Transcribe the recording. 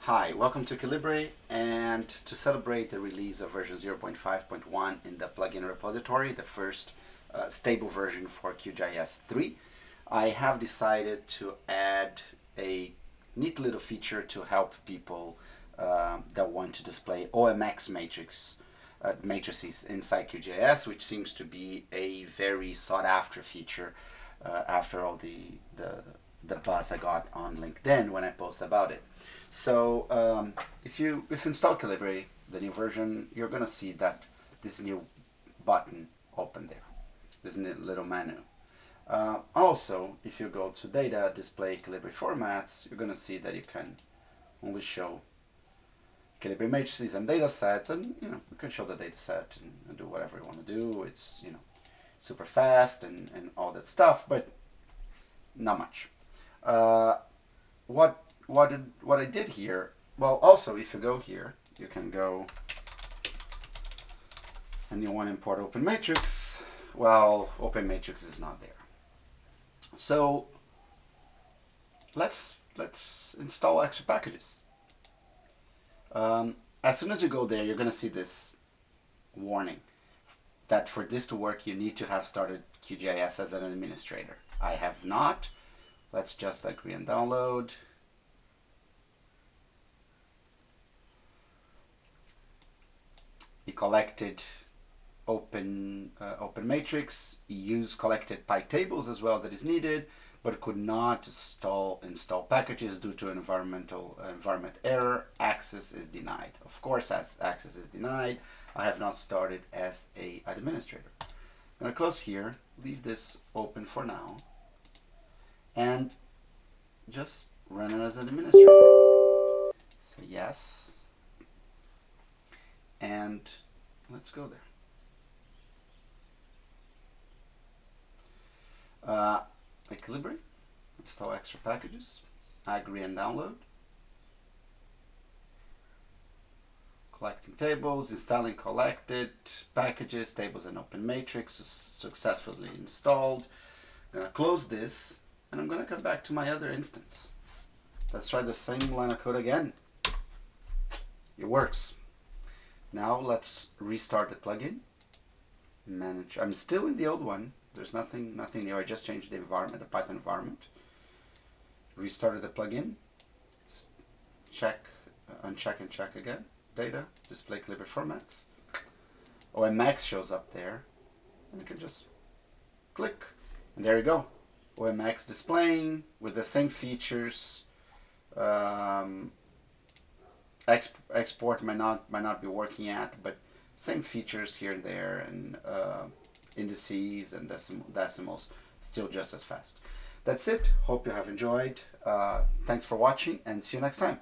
Hi, welcome to Calibre, and to celebrate the release of version 0.5.1 in the plugin repository, the first stable version for QGIS 3, I have decided to add a neat little feature to help people that want to display OMX matrices inside QGIS, which seems to be a very sought after feature after all the buzz I got on LinkedIn when I posted about it. So if you install Calibre, the new version, you're gonna see that this new button open there, this little menu. Also, if you go to Data, Display Calibre Formats, you're gonna see that you can only show Calibre matrices and data sets, and you can show the data set and do whatever you want to do. It's super fast and all that stuff, but not much. What I did here, well, also if you go here, you can go and you want to import Open Matrix. Well, Open Matrix is not there. So let's install extra packages. As soon as you go there, you're going to see this warning that for this to work, you need to have started QGIS as an administrator. I have not. Let's just agree and download. He collected open matrix. He used collected PyTables as well that is needed, but could not install packages due to an environment error. Access is denied. Of course, as access is denied, I have not started as a administrator. I'm going to close here, leave this open for now, and just run it as an administrator. Say yes, and let's go there. Calibre, install extra packages, agree and download, collecting tables, installing collected packages, tables and Open Matrix successfully installed. I'm gonna close this and I'm gonna come back to my other instance. Let's try the same line of code again. It works. Now let's restart the plugin. Manage. I'm still in the old one. There's nothing new. I just changed the environment, the Python environment. Restarted the plugin. Check, uncheck and check again. Data, display Calibre formats. OMX shows up there. And you can just click. And there you go. OMX displaying with the same features. Export might not be working yet, but same features here and there, and indices and decimals still just as fast. That's it. Hope you have enjoyed. Thanks for watching, and see you next time.